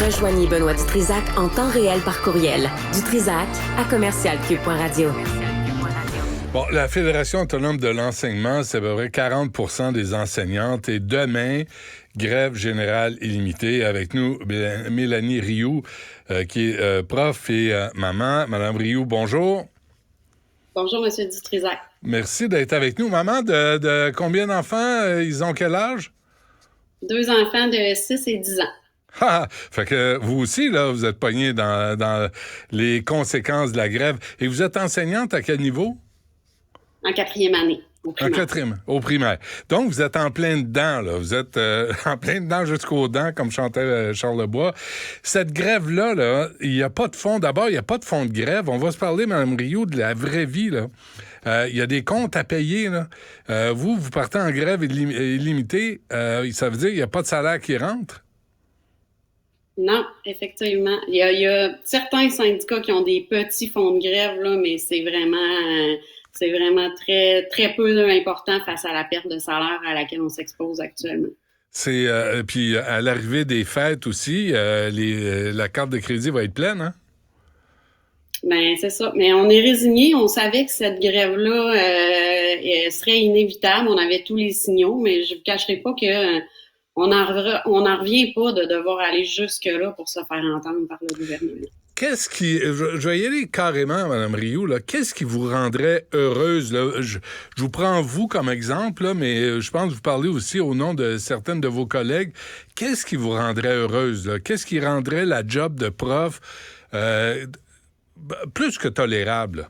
Rejoignez Benoît Dutrisac en temps réel par courriel. Dutrisac@commercialcube.radio. Bon, la Fédération autonome de l'enseignement, c'est à peu près 40% des enseignantes. Et demain, grève générale illimitée. Avec nous, Mélanie Rioux, qui est prof et maman. Madame Rioux, bonjour. Bonjour, M. Dutrisac. Merci d'être avec nous. Maman, de combien d'enfants? Ils ont quel âge? 2 enfants de 6 et 10 ans. Ah, fait que vous aussi, là, vous êtes pognés dans les conséquences de la grève. Et vous êtes enseignante à quel niveau? En 4e année. En 4e, au primaire. Donc, vous êtes en plein dedans, là. Vous êtes en plein dedans jusqu'aux dents, comme chantait Charles Lebois. Cette grève-là, là, il n'y a pas de fond. D'abord, il n'y a pas de fond de grève. On va se parler, Mme Rioux, de la vraie vie, là. Il y a des comptes à payer, là. Vous partez en grève illimitée. Ça veut dire qu'il n'y a pas de salaire qui rentre? Non, effectivement. Il y a certains syndicats qui ont des petits fonds de grève, là, mais c'est vraiment très, très peu important face à la perte de salaire à laquelle on s'expose actuellement. C'est puis à l'arrivée des fêtes aussi, la carte de crédit va être pleine, hein? Ben c'est ça. Mais on est résigné. On savait que cette grève-là serait inévitable. On avait tous les signaux, mais je vous cacherai pas que on en revient pas de devoir aller jusque-là pour se faire entendre par le gouvernement. Qu'est-ce qui... Je vais y aller carrément, Mme Rioux, là. Qu'est-ce qui vous rendrait heureuse, là? Je vous prends vous comme exemple, là, mais je pense que vous parlez aussi au nom de certaines de vos collègues. Qu'est-ce qui vous rendrait heureuse, là? Qu'est-ce qui rendrait la job de prof plus que tolérable?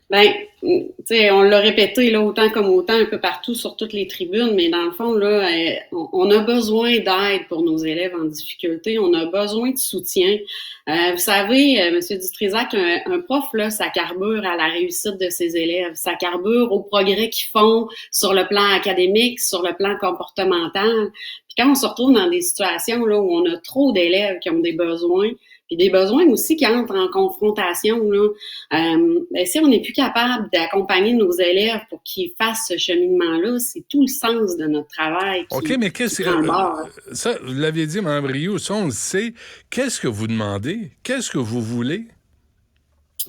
Ben, tu sais, on l'a répété là autant comme autant un peu partout sur toutes les tribunes, mais dans le fond là, on a besoin d'aide pour nos élèves en difficulté. On a besoin de soutien. Vous savez, Monsieur Dutrisac, un prof là, ça carbure à la réussite de ses élèves, ça carbure au progrès qu'ils font sur le plan académique, sur le plan comportemental. Puis quand on se retrouve dans des situations là où on a trop d'élèves qui ont des besoins. Puis des besoins aussi qui entrent en confrontation, là. Si on n'est plus capable d'accompagner nos élèves pour qu'ils fassent ce cheminement-là, c'est tout le sens de notre travail. OK, mais qu'est-ce que... ça, vous l'aviez dit, Mme Rioux, ça, on le sait. Qu'est-ce que vous demandez? Qu'est-ce que vous voulez?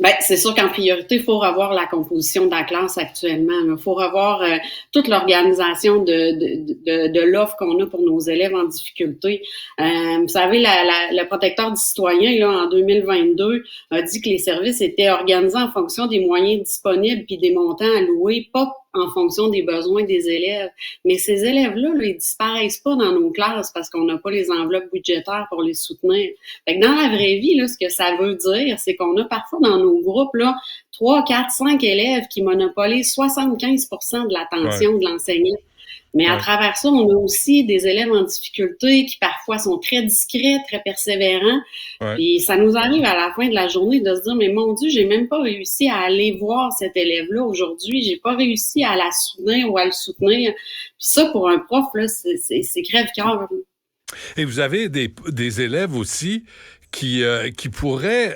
Ben, c'est sûr qu'en priorité, il faut revoir la composition de la classe actuellement. Il faut revoir toute l'organisation de l'offre qu'on a pour nos élèves en difficulté. Vous savez, le protecteur du citoyen, là, en 2022, a dit que les services étaient organisés en fonction des moyens disponibles puis des montants alloués, pas en fonction des besoins des élèves. Mais ces élèves-là, là, ils disparaissent pas dans nos classes parce qu'on n'a pas les enveloppes budgétaires pour les soutenir. Fait que dans la vraie vie, là, ce que ça veut dire, c'est qu'on a parfois dans nos groupes, là, 3, 4, 5 élèves qui monopolisent 75% de l'attention de l'enseignant. Mais à travers ça, on a aussi des élèves en difficulté qui parfois sont très discrets, très persévérants. Puis ça nous arrive à la fin de la journée de se dire, mais mon Dieu, j'ai même pas réussi à aller voir cet élève-là aujourd'hui. J'ai pas réussi à la soutenir ou à le soutenir. Puis ça, pour un prof, là, c'est crève-cœur. Et vous avez des élèves aussi qui pourraient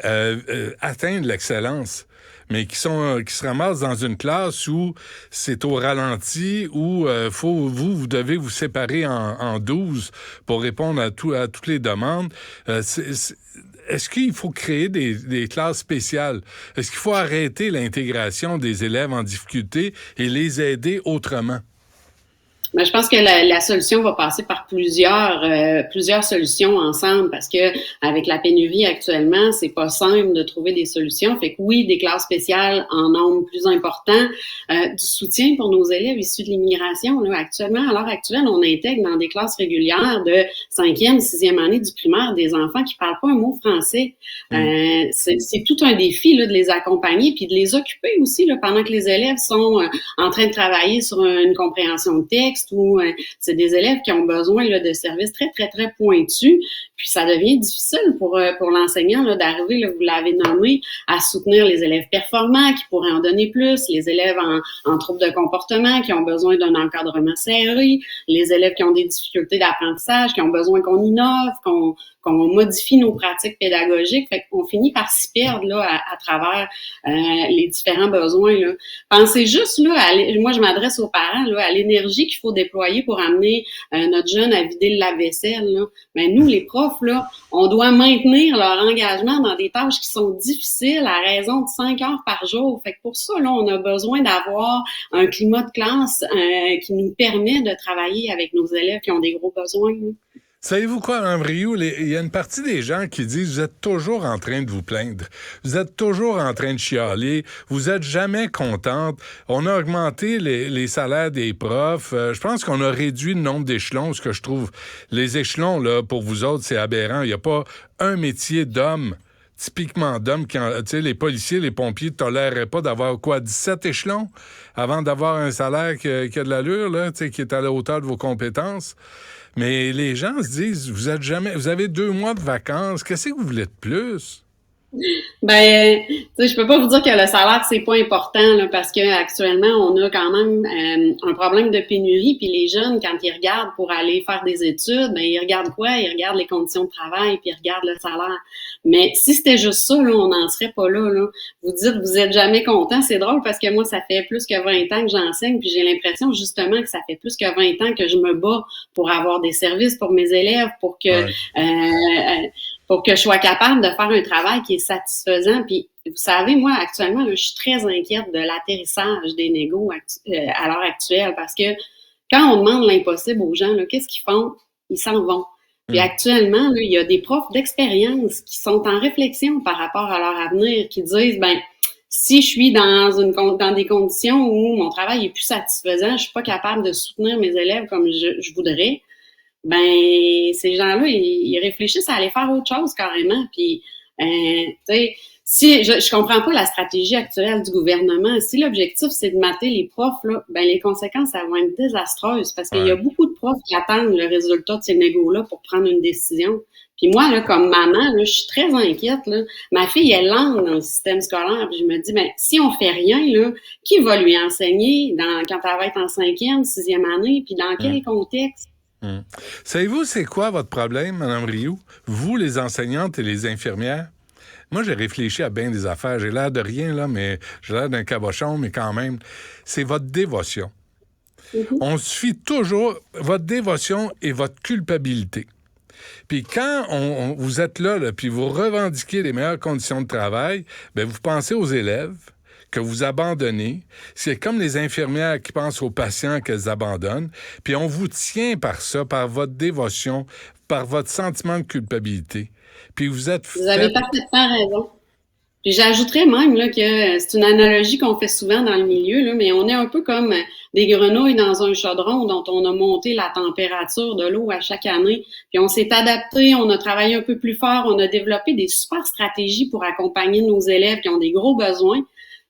atteindre l'excellence, mais qui se ramassent dans une classe où c'est au ralenti, où vous devez vous séparer en 12 pour répondre à toutes les demandes. Est-ce qu'il faut créer des classes spéciales? Est-ce qu'il faut arrêter l'intégration des élèves en difficulté et les aider autrement? Mais je pense que la solution va passer par plusieurs solutions ensemble parce que avec la pénurie actuellement, c'est pas simple de trouver des solutions. Fait que oui, des classes spéciales en nombre plus important, du soutien pour nos élèves issus de l'immigration. Là, actuellement, à l'heure actuelle, on intègre dans des classes régulières de 5e, 6e année du primaire des enfants qui parlent pas un mot français. C'est tout un défi là, de les accompagner puis de les occuper aussi là, pendant que les élèves sont en train de travailler sur une compréhension de texte. Où c'est des élèves qui ont besoin là, de services très, très, très pointus. Puis ça devient difficile pour l'enseignant là, d'arriver, là, vous l'avez nommé, à soutenir les élèves performants qui pourraient en donner plus, les élèves en troubles de comportement qui ont besoin d'un encadrement serré, les élèves qui ont des difficultés d'apprentissage, qui ont besoin qu'on innove, qu'on modifie nos pratiques pédagogiques. Fait qu'on finit par s'y perdre là, à travers les différents besoins. Là. Pensez juste, là, moi je m'adresse aux parents, là, à l'énergie qu'il faut toujours déployés pour amener notre jeune à vider le lave-vaisselle, là. Ben, nous, les profs, là, on doit maintenir leur engagement dans des tâches qui sont difficiles à raison de 5 heures par jour. Fait que pour ça, là, on a besoin d'avoir un climat de classe qui nous permet de travailler avec nos élèves qui ont des gros besoins, là. Savez-vous quoi, Mme Rioux? Il y a une partie des gens qui disent « Vous êtes toujours en train de vous plaindre. Vous êtes toujours en train de chialer. Vous êtes jamais contente. On a augmenté les salaires des profs. Je pense qu'on a réduit le nombre d'échelons, ce que je trouve... Les échelons, là, pour vous autres, c'est aberrant. Il n'y a pas un métier d'homme, typiquement d'homme, tu sais, les policiers, les pompiers ne toléreraient pas d'avoir, 17 échelons avant d'avoir un salaire qui a de l'allure, là, tu sais, qui est à la hauteur de vos compétences. Mais les gens se disent, vous avez 2 mois de vacances, qu'est-ce que vous voulez de plus? Ben, tu sais, je peux pas vous dire que le salaire c'est pas important là, parce que actuellement on a quand même un problème de pénurie. Puis les jeunes, quand ils regardent pour aller faire des études, ben ils regardent quoi? Ils regardent les conditions de travail puis ils regardent le salaire. Mais si c'était juste ça, là, on n'en serait pas là, là. Vous dites, vous êtes jamais content. C'est drôle parce que moi, ça fait plus que 20 ans que j'enseigne, puis j'ai l'impression justement que ça fait plus que 20 ans que je me bats pour avoir des services pour mes élèves, pour que je sois capable de faire un travail qui est satisfaisant. Puis, vous savez, moi, actuellement, là, je suis très inquiète de l'atterrissage des négos à l'heure actuelle parce que quand on demande l'impossible aux gens, là, qu'est-ce qu'ils font? Ils s'en vont. Puis actuellement, là, il y a des profs d'expérience qui sont en réflexion par rapport à leur avenir, qui disent, ben, si je suis dans des conditions où mon travail est plus satisfaisant, je suis pas capable de soutenir mes élèves comme je voudrais, ben, ces gens-là, ils réfléchissent à aller faire autre chose carrément. Puis, tu sais, si je comprends pas la stratégie actuelle du gouvernement. Si l'objectif c'est de mater les profs, là, ben les conséquences elles vont être désastreuses parce qu'il y a beaucoup de profs qui attendent le résultat de ces négos-là pour prendre une décision. Puis moi, là, comme maman, là, je suis très inquiète. Là. Ma fille, elle entre dans le système scolaire. Puis je me dis, ben si on fait rien, là, qui va lui enseigner quand elle va être en 5e, 6e année, puis dans quel contexte? Savez-vous c'est quoi votre problème, Mme Rioux? Vous, les enseignantes et les infirmières? Moi, j'ai réfléchi à bien des affaires. J'ai l'air de rien, là, mais j'ai l'air d'un cabochon, mais quand même, c'est votre dévotion. On suffit toujours votre dévotion et votre culpabilité. Puis quand vous êtes là, puis vous revendiquez les meilleures conditions de travail, bien, vous pensez aux élèves que vous abandonnez. C'est comme les infirmières qui pensent aux patients qu'elles abandonnent. Puis on vous tient par ça, par votre dévotion, par votre sentiment de culpabilité. Puis vous avez parfaitement raison. Puis j'ajouterais même là, que c'est une analogie qu'on fait souvent dans le milieu, là, mais on est un peu comme des grenouilles dans un chaudron dont on a monté la température de l'eau à chaque année. Puis on s'est adapté, on a travaillé un peu plus fort, on a développé des super stratégies pour accompagner nos élèves qui ont des gros besoins.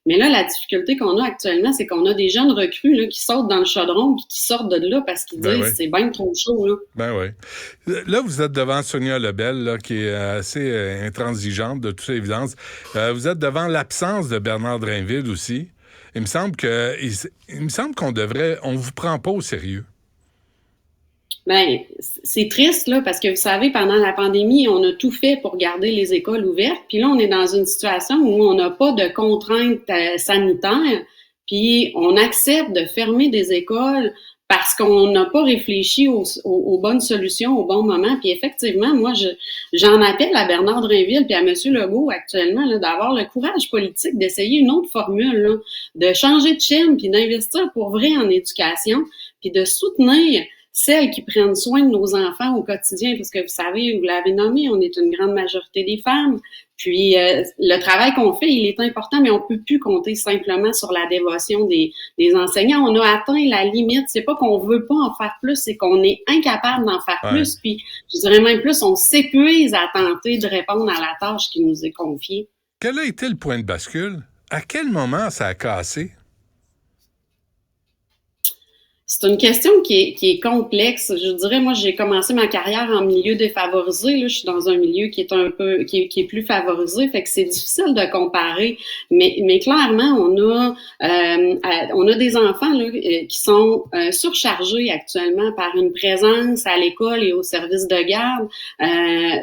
Mais là, la difficulté qu'on a actuellement, c'est qu'on a des jeunes recrues là, qui sautent dans le chaudron puis qui sortent de là parce qu'ils disent c'est bien trop chaud. Là. Ben oui. Là, vous êtes devant Sonia Lebel, là, qui est assez intransigeante de toute évidence. Vous êtes devant l'absence de Bernard Drinville aussi. Il me semble on vous prend pas au sérieux. Ben, c'est triste, là, parce que vous savez, pendant la pandémie, on a tout fait pour garder les écoles ouvertes. Puis là, on est dans une situation où on n'a pas de contraintes sanitaires. Puis on accepte de fermer des écoles parce qu'on n'a pas réfléchi aux bonnes solutions au bon moment. Puis effectivement, moi, j'en appelle à Bernard Drinville puis à M. Legault actuellement là, d'avoir le courage politique d'essayer une autre formule, là, de changer de chaîne puis d'investir pour vrai en éducation puis de soutenir celles qui prennent soin de nos enfants au quotidien, parce que vous savez, vous l'avez nommé, on est une grande majorité des femmes. Puis le travail qu'on fait, il est important, mais on peut plus compter simplement sur la dévotion des enseignants. On a atteint la limite. C'est pas qu'on veut pas en faire plus, c'est qu'on est incapable d'en faire plus. Puis je dirais même plus, on s'épuise à tenter de répondre à la tâche qui nous est confiée. Quel a été le point de bascule? À quel moment ça a cassé? C'est une question qui est complexe. Je dirais, moi, j'ai commencé ma carrière en milieu défavorisé. Là, je suis dans un milieu qui est un peu, qui est plus favorisé, fait que c'est difficile de comparer. Mais clairement, on a des enfants là, qui sont surchargés actuellement par une présence à l'école et au service de garde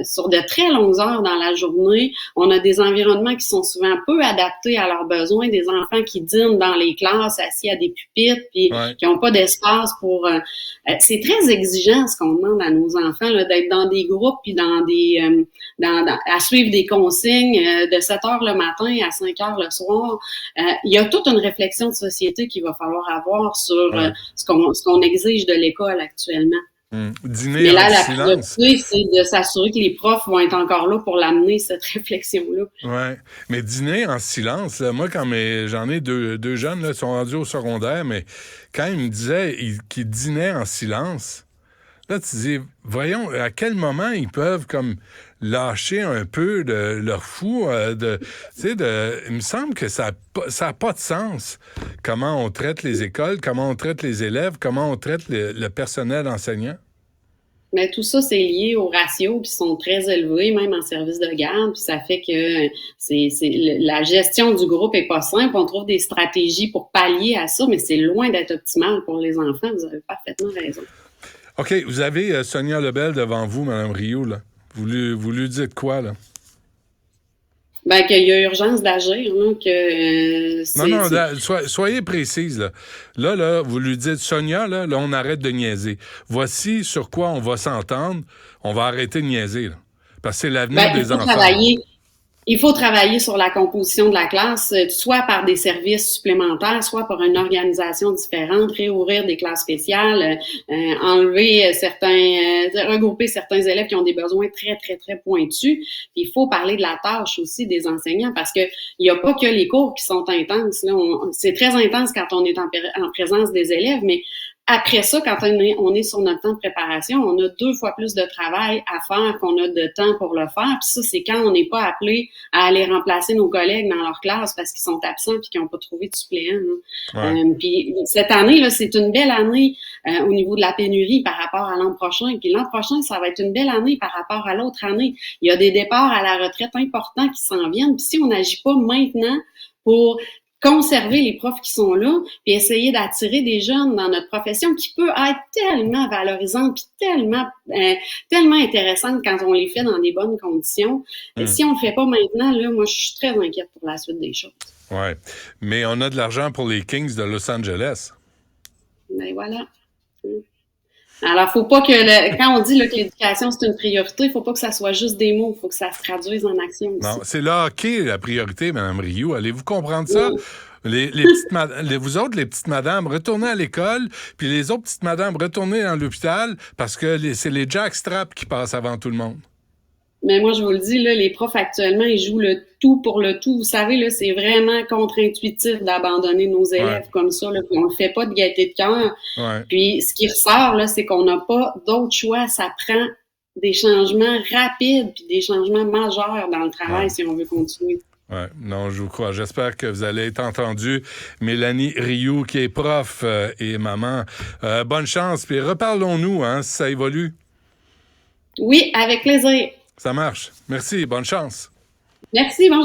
sur de très longues heures dans la journée. On a des environnements qui sont souvent peu adaptés à leurs besoins, des enfants qui dînent dans les classes assis à des pupitres, puis qui n'ont pas d'espace espace pour... c'est très exigeant ce qu'on demande à nos enfants, là, d'être dans des groupes puis dans des à suivre des consignes de 7 heures le matin à 5 heures le soir. Il y a toute une réflexion de société qu'il va falloir avoir sur ce qu'on exige de l'école actuellement. Dîner Mais là, en la silence. priorité, c'est de s'assurer que les profs vont être encore là pour l'amener, cette réflexion-là. Ouais, mais dîner en silence, là, moi, j'en ai deux jeunes, là, sont rendus au secondaire, mais quand ils me disaient qu'ils dînaient en silence, là, tu dis, voyons, à quel moment ils peuvent, comme, lâcher un peu leur fou, il me semble que ça a pas de sens, comment on traite les écoles, comment on traite les élèves, comment on traite le personnel enseignant. Mais tout ça, c'est lié aux ratios qui sont très élevés, même en service de garde, puis ça fait que la gestion du groupe est pas simple. On trouve des stratégies pour pallier à ça, mais c'est loin d'être optimal pour les enfants. Vous avez parfaitement raison. OK, vous avez Sonia Lebel devant vous, Mme Rioux, là. Vous lui dites quoi, là? Ben, qu'il y a urgence d'agir, là, que Non, soyez précise, là. Là, vous lui dites, Sonia, là, on arrête de niaiser. Voici sur quoi on va s'entendre. On va arrêter de niaiser, là. Parce que c'est l'avenir des enfants. Il faut travailler sur la composition de la classe, soit par des services supplémentaires, soit par une organisation différente, réouvrir des classes spéciales, enlever regrouper certains élèves qui ont des besoins très, très, très pointus. Puis il faut parler de la tâche aussi des enseignants parce que il n'y a pas que les cours qui sont intenses. Là, c'est très intense quand on est en présence des élèves, mais après ça, quand on est sur notre temps de préparation, on a 2 fois plus de travail à faire qu'on a de temps pour le faire. Puis ça, c'est quand on n'est pas appelé à aller remplacer nos collègues dans leur classe parce qu'ils sont absents puis qu'ils n'ont pas trouvé de suppléant. Puis cette année, là, c'est une belle année au niveau de la pénurie par rapport à l'an prochain. Puis l'an prochain, ça va être une belle année par rapport à l'autre année. Il y a des départs à la retraite importants qui s'en viennent. Puis si on n'agit pas maintenant pour conserver les profs qui sont là, puis essayer d'attirer des jeunes dans notre profession qui peut être tellement valorisante puis tellement intéressante quand on les fait dans des bonnes conditions. Et si on le fait pas maintenant, là, moi, je suis très inquiète pour la suite des choses. Ouais, mais on a de l'argent pour les Kings de Los Angeles. Ben voilà. Alors, faut pas que quand on dit là, que l'éducation, c'est une priorité, il faut pas que ça soit juste des mots, il faut que ça se traduise en action aussi. Non, c'est le hockey la priorité, Mme Rioux. Allez-vous comprendre ça? Vous autres, les petites madames, retournez à l'école, puis les autres petites madames, retournez dans l'hôpital, parce que c'est les jackstraps qui passent avant tout le monde. Mais moi, je vous le dis, là, les profs actuellement, ils jouent le tout pour le tout. Vous savez, là, c'est vraiment contre-intuitif d'abandonner nos élèves comme ça. Là, puis on le fait pas de gaieté de cœur. Ouais. Puis ce qui ressort, là, c'est qu'on n'a pas d'autre choix. Ça prend des changements rapides puis des changements majeurs dans le travail si on veut continuer. Oui, non, je vous crois. J'espère que vous allez être entendue. Mélanie Rioux, qui est prof et maman. Bonne chance, puis reparlons-nous, hein, si ça évolue. Oui, avec plaisir. Ça marche. Merci, bonne chance. Merci, bonjour.